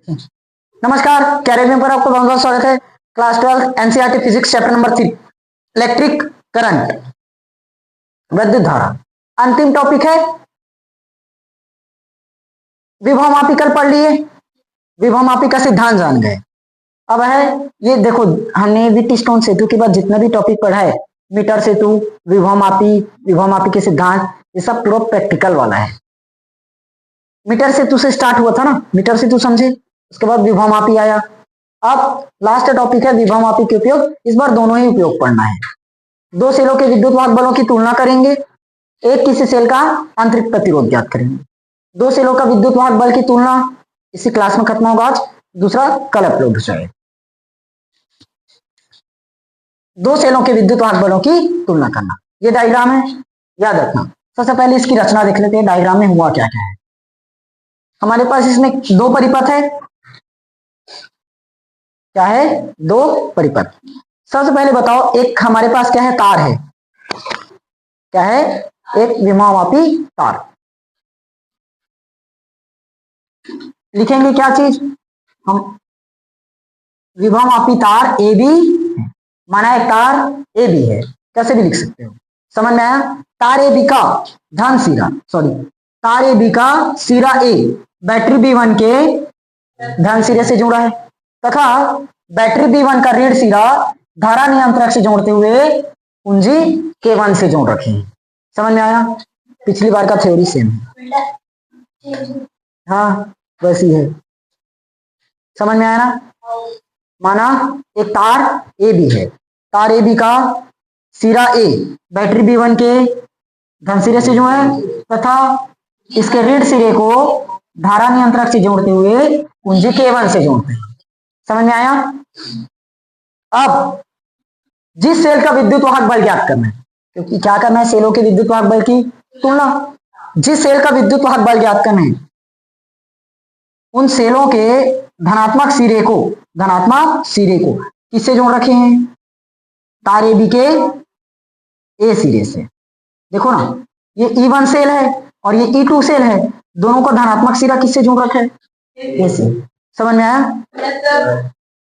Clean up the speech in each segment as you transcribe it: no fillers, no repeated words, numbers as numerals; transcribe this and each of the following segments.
नमस्कार, कैरियर में पर आपका बहुत बहुत स्वागत है। Class 12 NCERT physics chapter number 3 electric current, विद्युत धारा। अंतिम टॉपिक है विभवमापी। कल पढ़ लिए, विभवमापी का सिद्धांत जान गए। अब है ये देखो, हमने व्हीटस्टोन सेतु के बाद जितना भी टॉपिक पढ़ा है, मीटर सेतु, विभवमापी, विभवमापी के सिद्धांत, ये सब पूरा प्रैक्टिकल वाला है। मीटर सेतु से स्टार्ट हुआ था ना, मीटर सेतु समझे, उसके बाद विभवमापी आया। अब लास्ट टॉपिक है विभवमापी के उपयोग। इस बार दोनों ही उपयोग पढ़ना है। दो सेलों के विद्युत वाहक बलों की तुलना करेंगे, एक किसी सेल का आंतरिक प्रतिरोध ज्ञात करेंगे। दो सेलों का विद्युत वाहक बल की तुलना इसी क्लास में खत्म होगा आज, दूसरा कल अपलोड हो जाएगा। दो सेलों के विद्युत वाहक बलों की तुलना करना, ये डायग्राम है, याद रखना। सबसे पहले इसकी रचना देख लेते हैं, डायग्राम में हुआ क्या क्या है। हमारे पास इसमें दो परिपथ है, क्या है, दो परिपथ। सबसे पहले बताओ, एक हमारे पास क्या है, तार है, क्या है, एक विभवमापी तार। लिखेंगे क्या चीज हम, विभवमापी तार ए बी, माना एक तार ए बी है, कैसे भी लिख सकते हो, समझ में आया। तार ए बी का धन सिरा, सॉरी, तार ए बी का सिरा ए बैटरी B1 के धन सिरे से जुड़ा है, तथा बैटरी B1 का ऋण सिरा धारा नियंत्रक से जोड़ते हुए कुंजी K1 से जोड़ रखे हैं। समझ में आया, पिछली बार का थ्योरी सेम है, हाँ वैसी है, समझ में आया ना। माना एक तार ए बी है, तार ए बी का सिरा ए बैटरी B1 के धन सिरे से जुड़ा है, तथा इसके ऋण सिरे को धारा नियंत्रक से जोड़ते हुए कुंजी K1 से जोड़ते हैं। समझ में आया। अब जिस सेल का विद्युत वाहक बल ज्ञात करना है, क्योंकि क्या करना है, सेलों के विद्युत वाहक बल की तुलना। जिस सेल का विद्युत वाहक बल ज्ञात करना है, उन सेलों के धनात्मक सिरे को किससे जोड़ रखे हैं, तार ए बी के ए सिरे से। देखो ना, ये E1 सेल है और ये E2 सेल है, दोनों को धनात्मक सिरा किससे जोड़ रखा है, ए से। समझ में आया।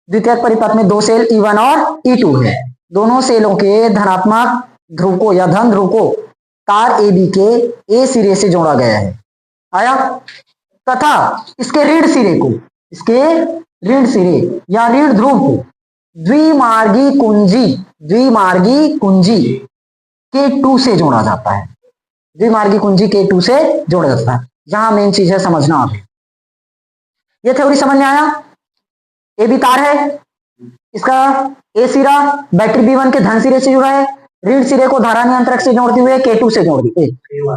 द्वितीय परिपथ में दो सेल E1 और E2 है, दोनों सेलों के धनात्मक ध्रुव को या धन ध्रुव को तार ए बी के ए सिरे से जोड़ा गया है, आया। तथा इसके ऋण सिरे या ऋण ध्रुव को द्विमार्गी कुंजी K2 से जोड़ा जाता है, द्विमार्गी कुंजी K2 से जोड़ा जाता है। यहां मेन चीज है समझना आप, ये थ्योरी समझ में आया। ए बी तार है, इसका ए सिरा बैटरी B1 के धन सिरे से जुड़ा है, ऋण सिरे को धारा नियंत्रक से जोड़ते हुए K2 से जोड़ दी,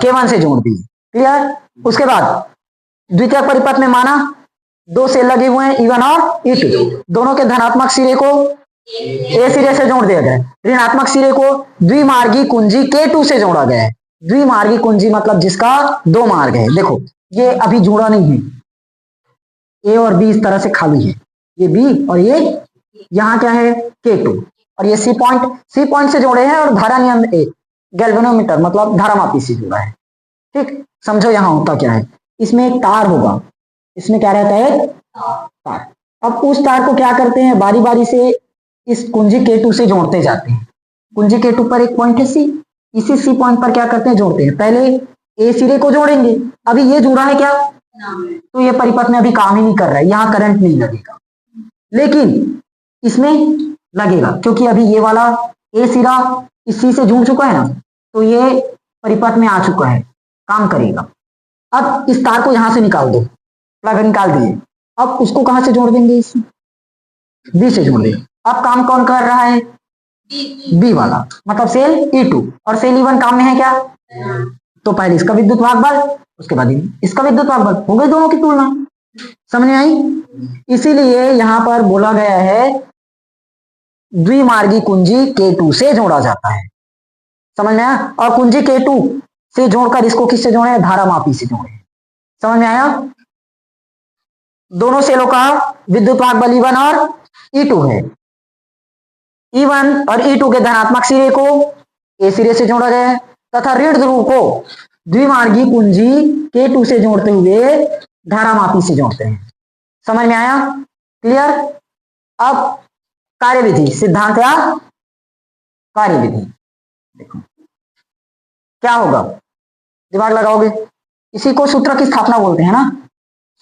K1 से जोड़ दी, क्लियर। उसके बाद द्वितीय परिपथ में माना दो सेल लगे हुए हैं E1 और E2, दोनों के धनात्मक सिरे को ए सिरे से जोड़ दिया गया है, ऋणात्मक सिरे को द्विमार्गी कुंजी K2 से जोड़ा गया है। द्विमार्गी कुंजी मतलब जिसका दो मार्ग है। देखो ये अभी जुड़ा नहीं है, ए और बी इस तरह से खाली है, ये बी और ये यहाँ क्या है K2, और ये सी पॉइंट से जोड़े हैं और धारा नियंत्रण गैल्वेनोमीटर मतलब धारामापी से जुड़ा है। ठीक, समझो यहाँ होता क्या है, इसमें एक तार होगा, इसमें क्या रहता है, तार। अब उस तार को क्या करते हैं, बारी बारी से इस कुंजी K2 से जोड़ते जाते हैं। कुंजी K2 पर एक पॉइंट है सी, इसी सी पॉइंट पर क्या करते हैं, जोड़ते हैं। पहले ए सिरे को जोड़ेंगे, अभी ये जुड़ा है क्या, तो ये परिपथ में अभी काम ही नहीं कर रहा है, यहाँ करंट नहीं लगेगा, लेकिन इसमें लगेगा, क्योंकि अभी ये वाला ए सिरा इस सी से जुड़ चुका है ना, तो ये परिपथ में आ चुका है, काम करेगा। अब इस तार को यहां से निकाल दो, प्लग निकाल दिए, अब उसको कहां से जोड़ देंगे, इस बी से जोड़ देंगे। अब काम कौन कर रहा है, बी वाला, मतलब सेल E2, और सेल E1 काम में है क्या, तो पहले इसका विद्युत वाहक बल, उसके बाद इसका विद्युत वाहक बल, हो गई दोनों की तुलना। समझ में आई। इसीलिए यहां पर बोला गया है द्विमार्गी कुंजी K2 से जोड़ा जाता है, समझ में आया। और कुंजी K2 से जोड़कर इसको किससे जोड़े, धारामापी से जोड़े, समझ में आया। दोनों सेलों का विद्युत वाहक बल E1 और E2 है, E1 और E2 के धनात्मक सिरे को ए सिरे से जोड़ा गया है, तथा ऋण ध्रुव को द्विमार्गी कुंजी K2 से जोड़ते हुए धारामापी से जोड़ते हैं। समझ में आया? क्लियर? अब कार्यविधि, सिद्धांत या कार्यविधि, देखो क्या होगा, दिमाग लगाओगे। इसी को सूत्र की स्थापना बोलते हैं ना,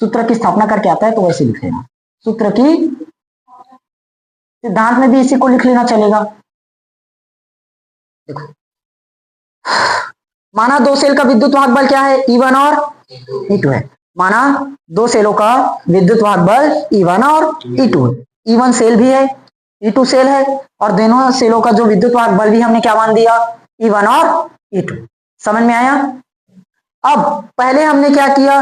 सूत्र की स्थापना करके आता है तो वैसे लिख लेना, सूत्र की, सिद्धांत में भी इसी को लिख लेना चलेगा। देखो माना दो सेल का विद्युत वाहक बल क्या है, E1 और E2 है। माना दो सेलों का विद्युत वाहक बल E1 और E2 है। E1 सेल भी है, E2 सेल है, और दोनों सेलों का जो विद्युत वाहक बल भी हमने क्या मान दिया, E1 और E2। समझ में आया? अब पहले हमने क्या किया,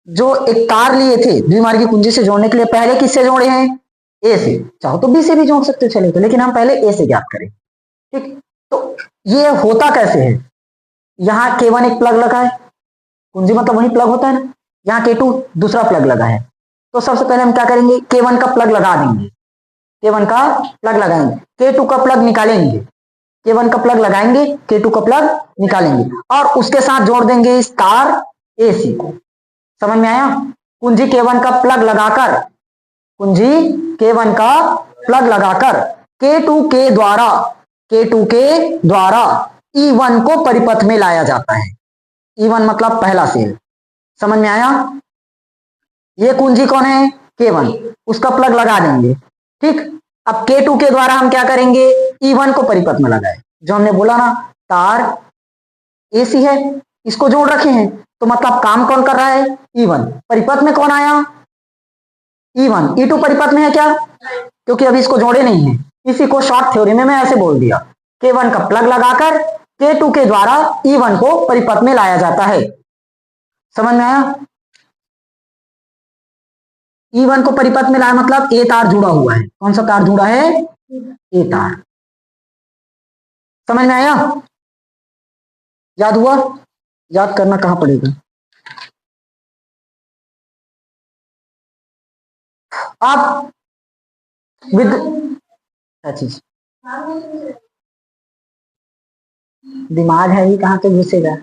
जो एक तार लिए थे द्विमार्गी कुंजी से जोड़ने के लिए, पहले किससे जोड़े हैं, ए से, चाहो तो बी से भी जोड़ सकते चले तो, लेकिन हम पहले ए से ज्ञात करें। ठीक, तो ये होता कैसे है, यहाँ K1 एक प्लग लगा है, कुंजी मतलब वही प्लग होता है ना, यहाँ K2 दूसरा प्लग लगा है, तो सबसे पहले हम क्या करेंगे, K1 का प्लग लगा देंगे, K1 का प्लग लगाएंगे, K2 का प्लग निकालेंगे, K1 का प्लग लगाएंगे, K2 का प्लग निकालेंगे, और उसके साथ जोड़ देंगे इस तार AC को। समझ में आया? कुंजी K1 का प्लग लगाकर, कुंजी K1 का प्लग लगाकर K2 के द्वारा E1 को परिपथ में लाया जाता है। E1 मतलब पहला सेल। समझ में आया? ये कुंजी कौन है, K1, उसका प्लग लगा देंगे। ठीक, अब K2 के द्वारा हम क्या करेंगे, E1 को परिपथ में लगाए, जो हमने बोला ना, तार AC है, इसको जोड़ रखे हैं, तो मतलब काम कौन कर रहा है, E1। परिपथ में कौन आया, E1। E2 परिपथ में है क्या, क्योंकि अभी इसको जोड़े नहीं है, इसी को शॉर्ट थ्योरी में मैं ऐसे बोल दिया, K1 का प्लग लगाकर K2 के द्वारा E1 को परिपथ में लाया जाता है। समझ में आया? E1 को परिपथ में लाया मतलब ए तार जुड़ा हुआ है, कौन सा तार जुड़ा है, ए तार। समझ में आया? याद हुआ? याद करना कहां पड़ेगा, आप विद क्या चीज, दिमाग है ही कहां पे घुसेगा।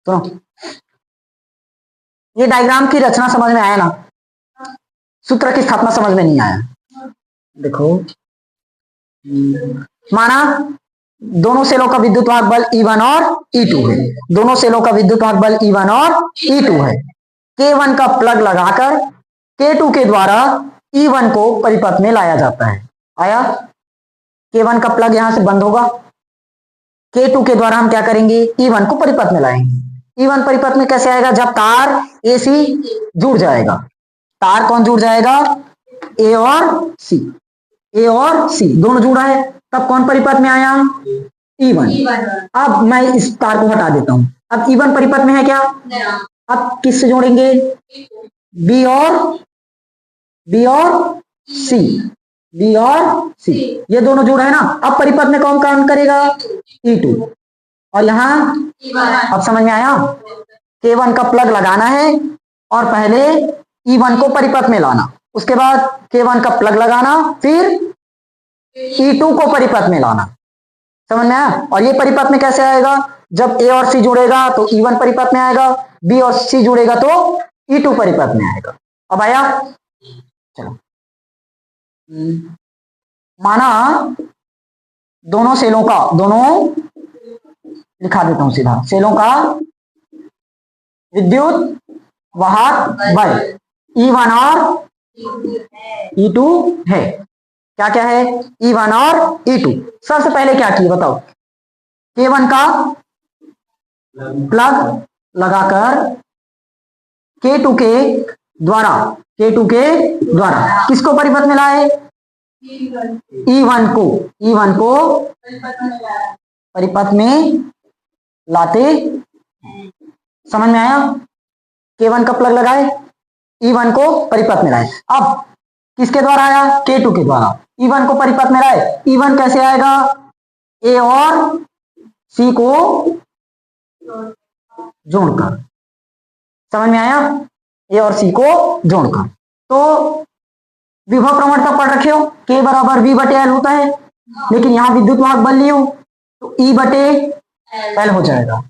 तो ये डायग्राम की रचना समझ में आया ना, सूत्र की स्थापना समझ में नहीं आया। देखो माना दोनों सेलों का विद्युत वाहक बल E1 और E2 है, दोनों सेलों का विद्युत वाहक बल E1 और E2 है, K1 का प्लग लगाकर K2 के द्वारा E1 को परिपथ में लाया जाता है। आया? K1 का प्लग यहां से बंद होगा, K2 के द्वारा हम क्या करेंगे, E1 को परिपथ में लाएंगे। E1 परिपथ में कैसे आएगा, जब तार AC जुड़ जाएगा, तार कौन जुड़ जाएगा, A और C, A और C दोनों जुड़ा है, तब कौन परिपथ में आया, E1। अब मैं इस तार को हटा देता हूं, अब E1 परिपथ में है क्या, अब किससे जोड़ेंगे, B और C, B और C, ये दोनों जुड़ा है ना, अब परिपथ में कौन काम करेगा, E2, और यहां अब समझ में आया, K1 का प्लग लगाना है और पहले E1 को परिपथ में लाना, उसके बाद K1 का प्लग लगाना, फिर E2 को परिपथ में लाना। समझ में आया? और ये परिपथ में कैसे आएगा, जब A और C जुड़ेगा तो E1 परिपथ में आएगा, B और C जुड़ेगा तो E2 परिपथ में आएगा। अब आया? चलो माना दोनों सेलों का, दोनों लिखा देता हूं सीधा, सेलों का विद्युत वाहक बल E1 और E2 है। क्या क्या है, E1 और E2। सबसे पहले क्या किए बताओ, K1 का प्लग लगाकर K2 के द्वारा किसको परिपथ में लाए, E1 को परिपथ में लाते। समझ में आया? K1 का प्लग लगाए, E1 को परिपथ में लाए। अब किसके द्वारा आया, K2 के द्वारा E1 को परिपथ में लाए। E1 कैसे आएगा, A और C को जोड़कर। समझ में आया? A और C को जोड़कर। तो विभव प्रवणता पढ़ रखे हो, K बराबर V बटे L होता है, लेकिन यहां विद्युत वाहक बल लियो तो E बटे एल हो जाएगा।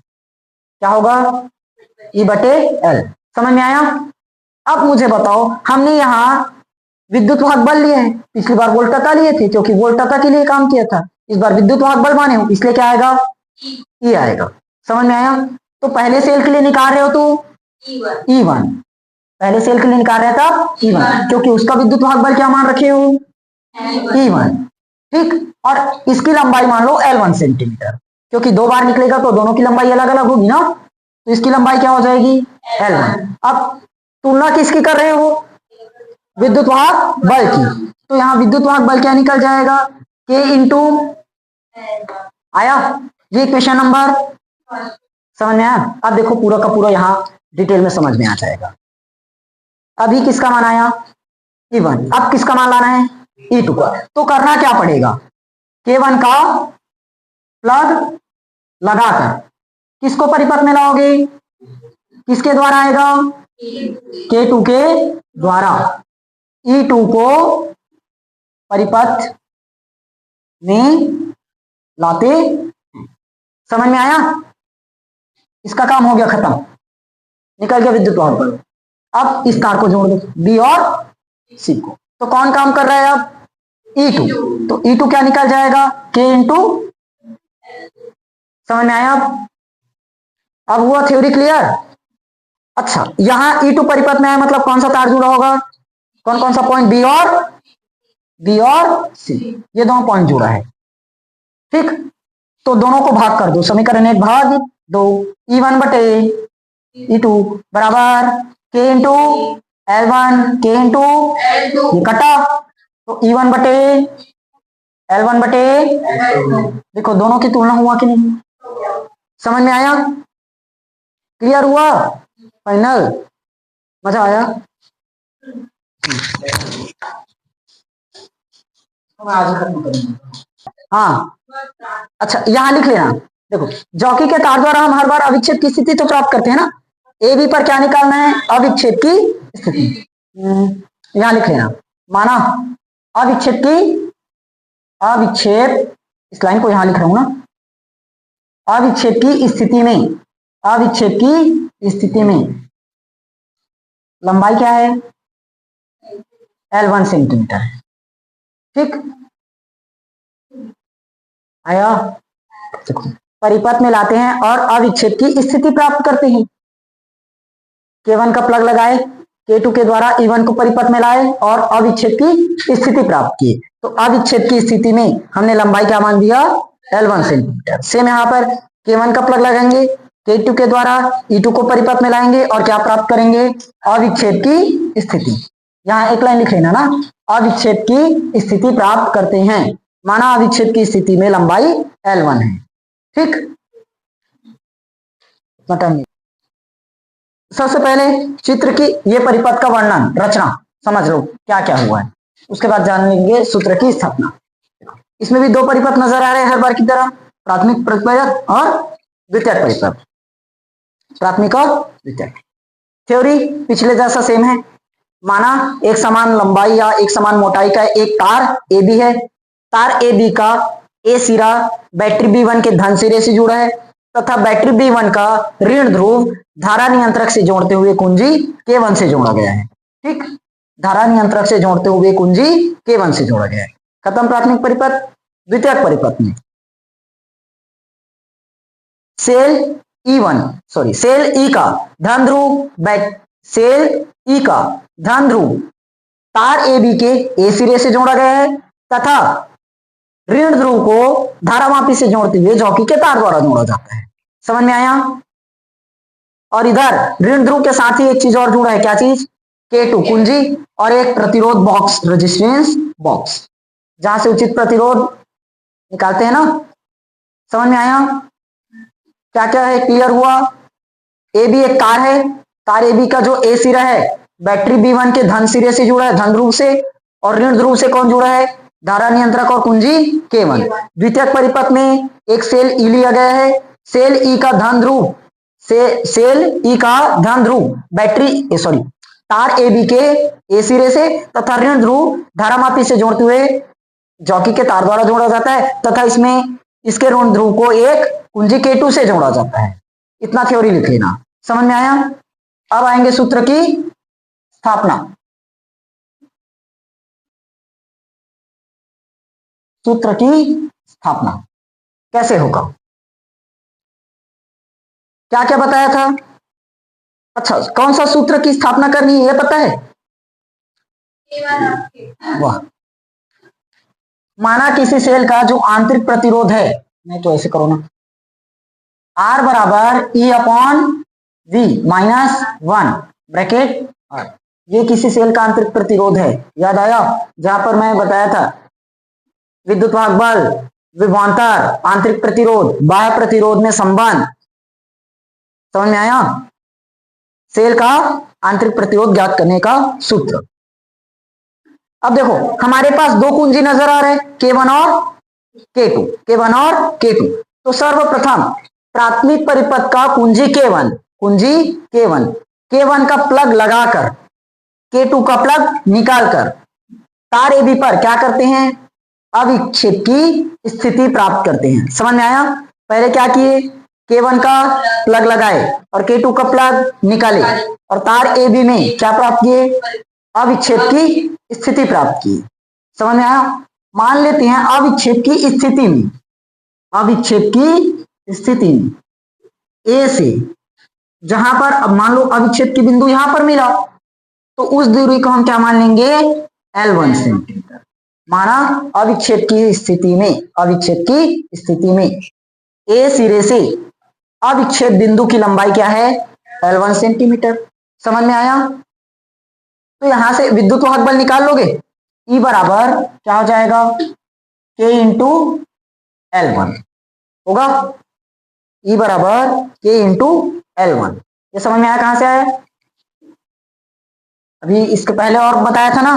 क्या होगा? ई बटे एल। समझ में आया? अब मुझे बताओ, हमने यहाँ विद्युत वाहक बल लिए हैं, पिछली बार वोल्टता लिए थे क्योंकि वोल्टता के लिए काम किया था, इस बार विद्युत वाहक बल माने हो इसलिए क्या आएगा? ई आएगा। समझ में आया? तो पहले सेल के लिए निकाल रहे हो तो E1, पहले सेल के लिए निकाल रहा था E1 क्योंकि उसका विद्युत वाहक बल क्या मान रखे हो? E1। ठीक, और इसकी लंबाई मान लो L1 सेंटीमीटर, क्योंकि दो बार निकलेगा तो दोनों की लंबाई अलग अलग होगी ना, तो इसकी लंबाई क्या हो जाएगी? L1। अब तुलना किसकी कर रहे हो? विद्युत वाहक बल की। तो यहाँ विद्युत वाहक बल क्या निकल जाएगा? K इंटू, आया? ये क्वेश्चन नंबर समझ में आया? अब देखो पूरा का पूरा यहाँ डिटेल में समझ में आ जाएगा। अभी किसका मान आया? E1। अब किसका मान लाना है? E2 का। तो करना क्या पड़ेगा? K1 का प्लग लगाकर किसको परिपथ में लाओगे? किसके द्वारा आएगा? K2 के द्वारा E2 को परिपथ में लाते। समझ में आया? इसका काम हो गया खत्म, निकल गया विद्युत वाहक बल। अब इस तार को जोड़ दो बी और सी को। तो कौन काम कर रहा है अब? E2। तो E2 क्या निकल जाएगा? K into. समझ में आया? अब हुआ थ्योरी क्लियर? अच्छा, यहां E2 परिपथ में है मतलब कौन सा तार जुड़ा होगा? कौन कौन सा पॉइंट? बी और सी, ये दोनों पॉइंट जुड़ा है। ठीक, तो दोनों को भाग कर दो, समीकरण 1 भाग 2, E1 बटे E2 बराबर K into L1, K into ये कटा, तो E1 बटे L1 बटे, देखो दोनों की तुलना हुआ कि नहीं? समझ में आया? क्लियर हुआ? फाइनल? मजा आया? आज खत्म करेंगे। हाँ, अच्छा यहां लिख लेना। देखो, जॉकी के तार द्वारा हम हर बार अविच्छेद की स्थिति तो प्राप्त करते हैं ना, ए बी पर क्या निकालना है? अविच्छेद की स्थिति। यहां लिख लेना, माना अविच्छेद इस लाइन को यहां लिख रहा हूं ना, अविच्छेद की स्थिति में लंबाई क्या है? L1 सेंटीमीटर है। ठीक, आया? परिपथ में लाते हैं और अविच्छेद की स्थिति प्राप्त करते हैं। K1 का प्लग लगाए, K2 के द्वारा E1 को परिपथ में लाए और अविच्छेद की स्थिति प्राप्त की। तो अविच्छेद की स्थिति में हमने लंबाई क्या मान दिया? L1 centimetre. सेम यहाँ पर K1 का प्लग लगाएंगे, K2 के द्वारा E2 को परिपथ में लाएंगे और क्या प्राप्त करेंगे? अविच्छेद की स्थिति। यहाँ एक लाइन लिख लेना ना, अविच्छेद की स्थिति प्राप्त करते हैं, माना अविच्छेद की स्थिति में लंबाई L1 है। ठीक, बताइए सबसे पहले चित्र की ये परिपथ का वर्णन रचना समझ लो क्या क्या हुआ है, उसके बाद जान लेंगे सूत्र की स्थापना। इसमें भी दो परिपथ नजर आ रहे हैं हर बार की तरह, प्राथमिक परिपथ और द्वितीयक परिपथ। प्राथमिक और द्वितीयक। थ्योरी पिछले जैसा सेम है, माना एक समान लंबाई या एक समान मोटाई का एक तार AB है, तार AB का A सिरा बैटरी B1 के धन सिरे से जुड़ा है तथा बैटरी B1 का ऋण ध्रुव धारा नियंत्रक से जोड़ते हुए कुंजी K1 से जोड़ा गया है। ठीक, धारा नियंत्रक से जोड़ते हुए कुंजी K1 से जोड़ा गया है। खत्म प्राथमिक परिपथ। द्वितीयक परिपथ में सेल E का धन ध्रुव तार AB के A सिरे से जोड़ा गया है तथा ऋण ध्रुव को धारामापी से जोड़ते हुए जॉकी के तार द्वारा जोड़ा जाता है। समझ में आया? और इधर ऋण ध्रुव के साथ ही एक चीज और जुड़ा है, क्या चीज? K2 कुंजी और एक प्रतिरोध बॉक्स, रेजिस्टेंस बॉक्स, जहां से उचित प्रतिरोध निकालते हैं ना। समझ में आया? क्या क्या है? क्लियर हुआ? AB एक तार है, तार AB का जो A सिरा है बैटरी B1 के धन सिरे से जुड़ा है, धन ध्रुव से, और ऋण ध्रुव से कौन जुड़ा है? धारा नियंत्रक और कुंजी K1। द्वितीयक परिपथ में एक सेल E लिया गया है, सेल E का धन ध्रुव बैटरी तार AB के A सिरे से तथा ऋण ध्रुव धारामापी से जोड़ते हुए जॉकी के तार द्वारा जोड़ा जाता है तथा इसमें इसके ऋण ध्रुव को एक कुंजी K2 से जोड़ा जाता है। इतना थ्योरी लिख लेना, समझ में आया। अब आएंगे सूत्र की स्थापना। सूत्र की स्थापना कैसे होगा, क्या क्या बताया था। अच्छा, कौन सा सूत्र की स्थापना करनी है ये पता है? वाह। माना किसी सेल का जो आंतरिक प्रतिरोध है, नहीं तो ऐसे करो ना, R बराबर E upon V minus 1 bracket R। ये किसी सेल का आंतरिक प्रतिरोध है, याद आया? जहां पर मैं बताया था विद्युत वाहक बल, विभवांतर, आंतरिक प्रतिरोध, बाह्य प्रतिरोध में संबंध, समझ में आया? सेल का आंतरिक प्रतिरोध ज्ञात करने का सूत्र। अब देखो हमारे पास दो कुंजी नजर आ रहे हैं, K1 और K2, K1 और K2। तो सर्वप्रथम प्राथमिक परिपथ का कुंजी K1, कुंजी K1, K1 का प्लग लगाकर K2 का प्लग निकालकर तार AB पर क्या करते हैं, अविक्षेप की स्थिति प्राप्त करते हैं। समझ में आया? पहले क्या किए, K1 का प्लग लगाए और K2 का प्लग निकाले और तार AB में क्या प्राप्त किए, अविक्षेप की स्थिति प्राप्त की। समझ में आया? मान लेते हैं अविक्षेप की स्थिति में, अविक्षेप की स्थिति में ए से, जहां पर अब मान लो अविक्षेप की बिंदु यहां पर मिला, तो उस दूरी को हम क्या मान लेंगे, L1 सेंटीमीटर। माना अविक्षेप की स्थिति में, अविक्षेप की स्थिति में ए सिरे से अविक्षेप बिंदु की लंबाई क्या है, L1 सेंटीमीटर। समझ में आया? तो यहां से विद्युत वाहक बल निकाल लोगे, E बराबर क्या हो जाएगा, K इंटू L1 होगा। E बराबर K इंटू L1। ये समझ में आया कहां से आया? अभी इसके पहले और बताया था ना,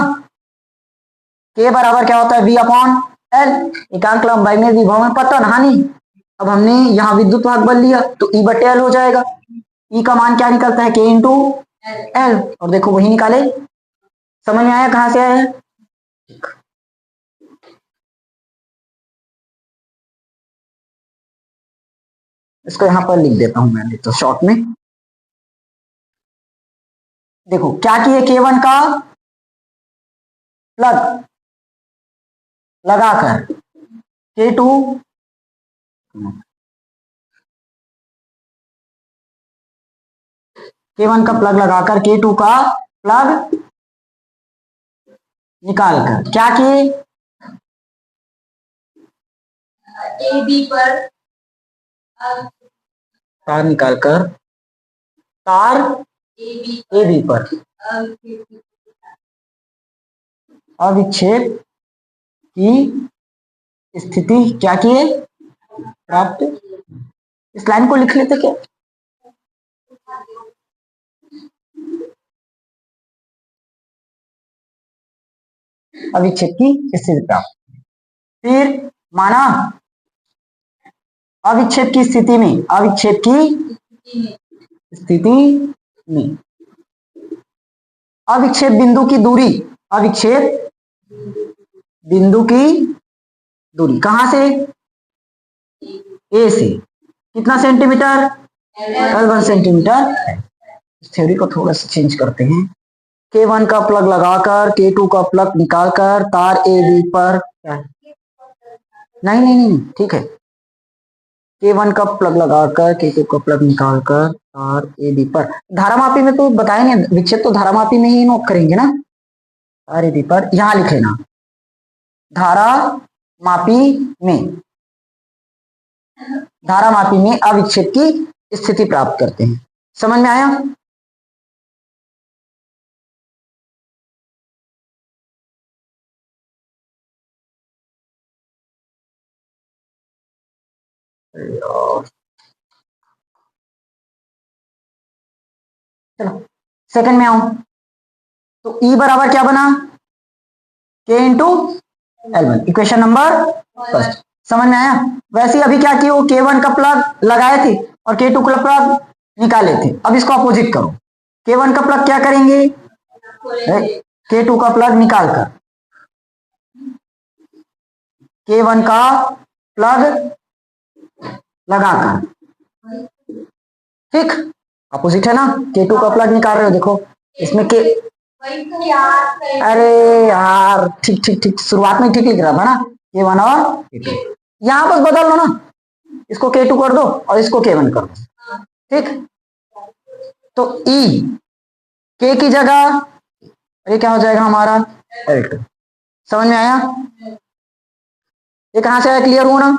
K बराबर क्या होता है, V अपॉन L, एकांक लंबाई में विभव में पतन हानि। अब हमने यहाँ विद्युत वाहक बल लिया तो E बटे L हो जाएगा। E का मान क्या निकलता है, K इंटू L, और देखो वही निकाले। समझ में आया कहां से आया है? इसको यहां पर लिख देता हूं मैं तो शॉर्ट में। देखो क्या किए, K1 का प्लग लगाकर K2, K1 का प्लग लगाकर K2 का प्लग निकालकर क्या किए, AB पर तार निकालकर तार AB पर अविक्षेप की स्थिति क्या किए, प्राप्त। इस लाइन को लिख लेते क्या, अविक्षेप की स्थिति प्राप्त। फिर माना अविक्षेप की स्थिति में, अविक्षेप की स्थिति में अविक्षेप बिंदु की दूरी, अविक्षेप बिंदु की दूरी कहां से, ए से, कितना सेंटीमीटर, L1 सेंटीमीटर। इस थ्योरी को थोड़ा सा चेंज करते हैं। K1 का प्लग लगाकर K2 का प्लग निकालकर तार AB पर, नहीं नहीं नहीं ठीक है, K1 का प्लग लगाकर K2 का प्लग निकालकर तार AB पर, धारामापी में तो बताए नहीं, विक्षेप तो धारामापी में ही नोट करेंगे ना, तार AB पर। यहां लिख लेना, धारा मापी में, धारा मापी में अविक्षेप की स्थिति प्राप्त करते हैं। समझ में आया? चलो सेकंड में आऊं, तो E बराबर क्या बना, K into L1, equation number first. समझ में आया? वैसे अभी क्या किया, K1 का प्लग लगाए थे और K2 का प्लग निकाले थे। अब इसको अपोजिट करो, K1 का प्लग क्या करेंगे, K2 का प्लग निकालकर K1 का प्लग लगाकर, ठीक, अपोजिट है ना। K2 का प्लग निकाल रहे हो, देखो इसमें के, अरे यार ठीक ठीक ठीक, शुरुआत में ठीक लिख रहा था ना, K1 और K2, यहां बस बदल लो ना, इसको K2 कर दो और इसको K1 कर दो, ठीक। तो E K की जगह ये क्या हो जाएगा हमारा L2, समझ में आया? ये कहां से आया, क्लियर हुआ ना।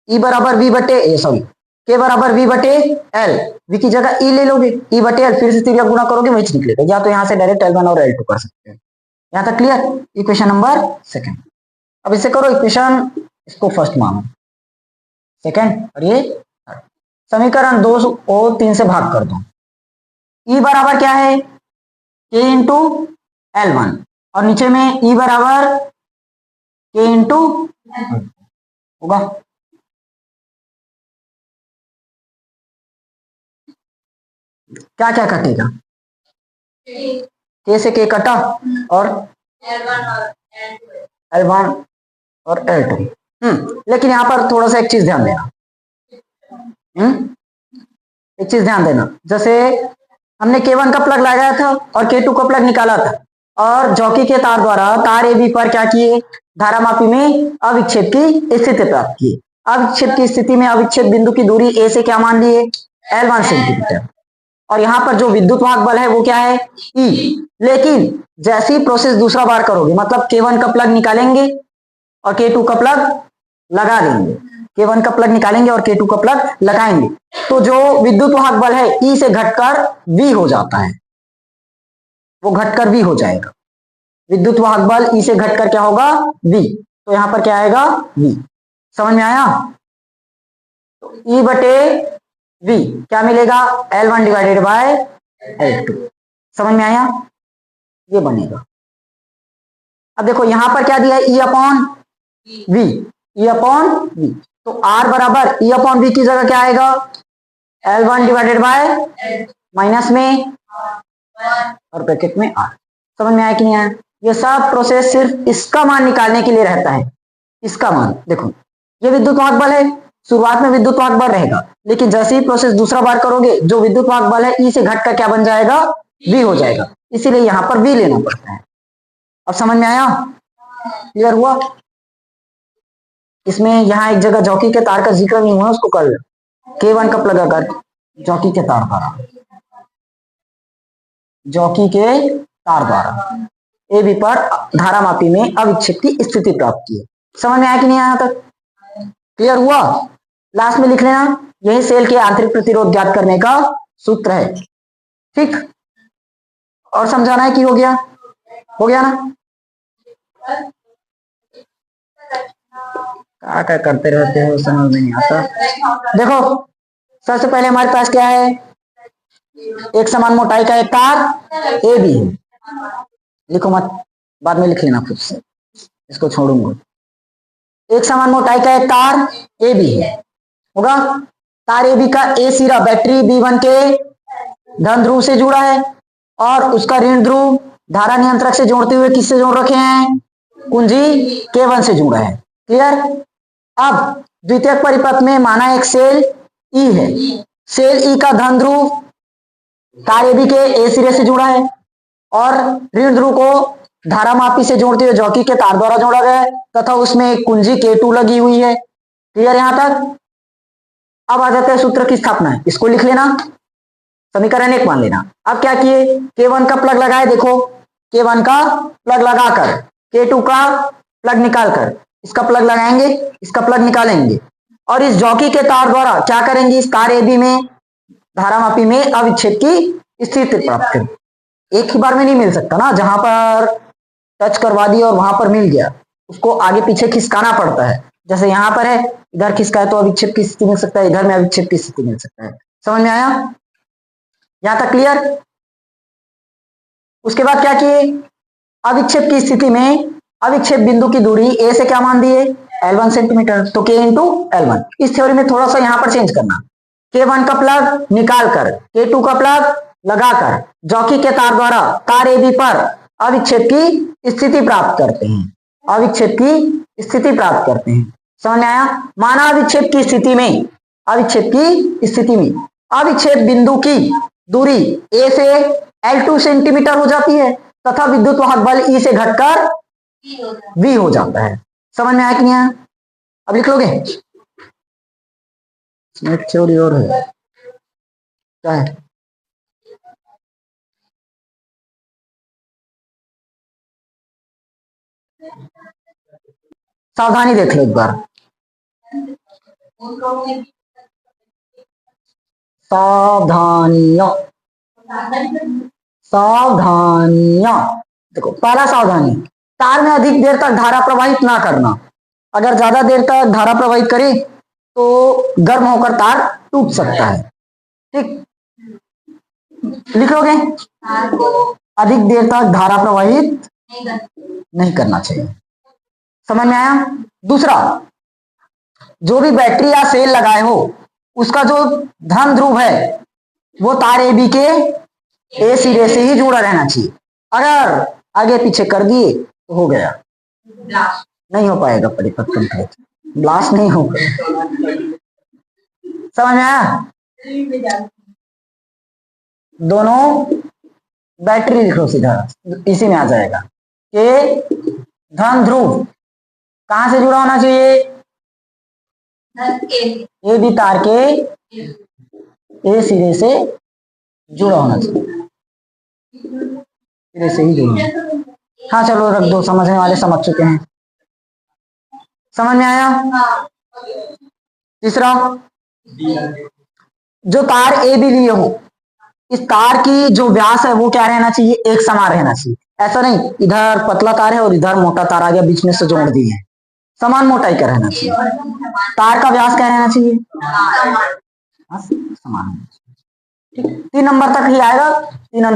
E बराबर V बटे सॉरी K बराबर V बटे L, V की जगह E ले लोगे, E बटे L, फिर से तिर्यक गुणा करोगे वही निकलेगा, या तो यहाँ से डायरेक्ट L1 और L2 कर सकते हैं। यहाँ तक क्लियर, इक्वेशन नंबर सेकंड। अब इसे करो इक्वेशन, इसको फर्स्ट मानो सेकंड और ये थर्ड। समीकरण 2 को 3 से भाग कर दो। E बराबर क्या है, K इंटू L1, और नीचे में E बराबर K इंटू होगा, क्या क्या कटेगा, K से K कटा और L1 और L2। लेकिन यहां पर थोड़ा सा एक चीज ध्यान देना, एक चीज ध्यान देना, जैसे हमने K1 का प्लग लगाया था और K2 का प्लग निकाला था, और जॉकी के तार द्वारा तार AB पर क्या किए, धारामापी में अविक्षेप की स्थिति प्राप्त की। अविक्षेप की स्थिति में अविक्षेप बिंदु की दूरी A से क्या मान लिए, L1 सेंटीमीटर, और यहाँ पर जो विद्युत वाहक बल है वो क्या है, E। लेकिन जैसी प्रोसेस दूसरा बार करोगे, मतलब K1 का प्लग निकालेंगे और K2 का प्लग लगा देंगे, K1 का प्लग निकालेंगे और K2 का प्लग लगाएंगे, तो जो विद्युत वाहक बल है E से घटकर V हो जाता है, वो घटकर V हो जाएगा। विद्युत वाहक बल E से घटकर क्या होगा, V, तो यहां पर क्या आएगा, V। समझ में आया? तो E बटे V क्या मिलेगा, L1 डिवाइडेड बाय L2। समझ में आया? ये बनेगा। अब देखो यहां पर क्या दिया है, E upon V, E upon V, तो R बराबर E अपॉन V की जगह क्या आएगा, L1 डिवाइडेड बाय माइनस में और ब्रैकेट में R। समझ में आया कि नहीं आया? ये सब प्रोसेस सिर्फ इसका मान निकालने के लिए रहता है, इसका मान। देखो ये विद्युत वाहक बल है, शुरुआत में विद्युत वाहक बल रहेगा, लेकिन जैसे ही प्रोसेस दूसरा बार करोगे, जो विद्युत वाहक बल है E से घटकर क्या बन जाएगा, V हो जाएगा, इसीलिए यहां पर V लेना पड़ता है। अब समझ में आया, क्लियर हुआ? इसमें यहां एक जगह जॉकी के तार का जिक्र नहीं हुआ, उसको कर K1 का प्लग अगर जॉकी के तार द्वारा, जॉकी के तार द्वारा AB पर धारामापी में अविक्षेप की स्थिति प्राप्त की है। समझ में आया कि नहीं आया तक? क्लियर हुआ? लास्ट में लिख लेना, यही सेल के आंतरिक प्रतिरोध ज्ञात करने का सूत्र है, ठीक। और समझाना है कि हो गया, हो गया ना? क्या करते रहते हो, समझ में नहीं आता। देखो सबसे पहले हमारे पास क्या है, एक समान मोटाई का एक तार AB है, लिखो मत, बाद में लिख लेना खुद से, इसको छोड़ूंगा। एक समान मोटाई का एक तार AB है, होगा। तार AB का A सिरा बैटरी B1 के धन ध्रुव से जुड़ा है, और उसका ऋण ध्रुव धारा नियंत्रक से जोड़ते हुए किससे जोड़ रखे हैं, कुंजी K1 से जुड़ा है। क्लियर? अब द्वितीयक परिपथ में माना एक सेल E है, सेल E का धन ध्रुव तार AB के A सिरे से जुड़ा है, और ऋण ध्रुव को धारामापी से जोड़ते हुए जॉकी के तार द्वारा जोड़ा गया है, तथा उसमें एक कुंजी K2 लगी हुई है। क्लियर यहां तक? अब आ जाते हैं सूत्र की स्थापना है, इसको लिख लेना, समीकरण 1 मान लेना। अब क्या किए, K1 का प्लग लगाए, देखो K1 का प्लग लगाकर K2 का प्लग निकालकर, इसका प्लग लगाएंगे, इसका प्लग निकालेंगे, और इस जॉकी के तार द्वारा क्या करेंगे, इस तार AB में धारामापी में अविक्षेप की स्थिति प्राप्त करेंगे। एक ही बार में नहीं मिल सकता ना, जहां पर टच करवा दिया और वहां पर मिल गया, उसको आगे पीछे खिसकाना पड़ता है। जैसे यहां पर है, इधर खिसकाए तो अविक्षेप की स्थिति मिल सकता है, इधर में अविक्षेप की स्थिति मिल सकता है। समझ में आया? यहां तक क्लियर? उसके बाद क्या किए, अविक्षेप की स्थिति में अविक्षेप बिंदु की दूरी A से क्या मान दिए, L1 सेंटीमीटर, तो K इंटू L1। इस थ्योरी में थोड़ा सा यहां पर चेंज करना, K1 का प्लग निकालकर K2 का प्लग लगाकर जॉकी के तार द्वारा तार AB पर अविक्षेप की स्थिति प्राप्त करते हैं, अविक्षेप की स्थिति प्राप्त करते हैं। समझ में आया? माना अविक्षेप की स्थिति में अविच्छेद की स्थिति में अविच्छेद बिंदु की दूरी ए से L2 सेंटीमीटर हो जाती है तथा विद्युत वाहक बल E से घटकर V हो जाता है। समझ में आया कि नहीं आया? अब लिख लोगे? इसमें थ्योरी और है, क्या है? सावधानी देख लो एक बार। सावधानियां सावधानियां देखो, पहला सावधानी, तार में अधिक देर तक धारा प्रवाहित ना करना। अगर ज्यादा देर तक धारा प्रवाहित करे तो गर्म होकर तार टूट सकता है। ठीक, लिखोगे? अधिक देर तक धारा प्रवाहित नहीं करना चाहिए। समझ में आया? दूसरा, जो भी बैटरी या सेल लगाए हो उसका जो धन ध्रुव है वो तार ए बी के ए सिरे से ही जुड़ा रहना चाहिए। अगर आगे पीछे कर दिए तो हो गया, नहीं हो पाएगा परिपथ कंप्लीट, ब्लास्ट नहीं होगा। समझ में आया? दोनों बैटरी लिखो सीधा, इसी में आ जाएगा कि धन ध्रुव कहां से जुड़ा होना चाहिए? ए बी तार के ए सिरे से जुड़ा होना चाहिए, सिरे से ही जुड़ा। हाँ चलो रख दो, समझने वाले समझ चुके हैं। समझ में आया? तीसरा, जो तार ए बी लिए हो इस तार की जो व्यास है वो क्या रहना चाहिए? एक समान रहना चाहिए। ऐसा नहीं इधर पतला तार है और इधर मोटा तार आ गया बीच में से जोड़ दिए, समान मोटाई का रहना चाहिए। तार का व्यास क्या रहना चाहिए? समान। ठीक, 3 नंबर तक ही आएगा, 3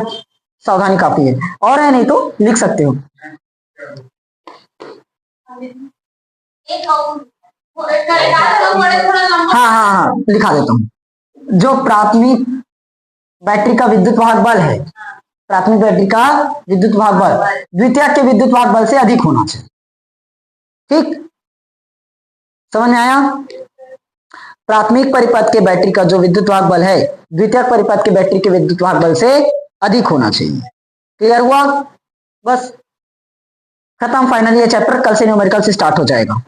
सावधानी काफी है, और है नहीं तो लिख सकते हो। हाँ लिखा देता हूं। जो प्राथमिक बैटरी का विद्युत वाहक बल है, प्राथमिक बैटरी का विद्युत वाहक बल द्वितीयक के विद्युत वाहक बल से अधिक होना चाहिए। ठीक, समझ में आया? प्राथमिक परिपथ के बैटरी का जो विद्युत वाहक बल है द्वितीयक परिपथ के बैटरी के विद्युत वाहक बल से अधिक होना चाहिए। क्लियर हुआ? बस खत्म, फाइनली ये चैप्टर कल से न्यूमेरिकल से स्टार्ट हो जाएगा।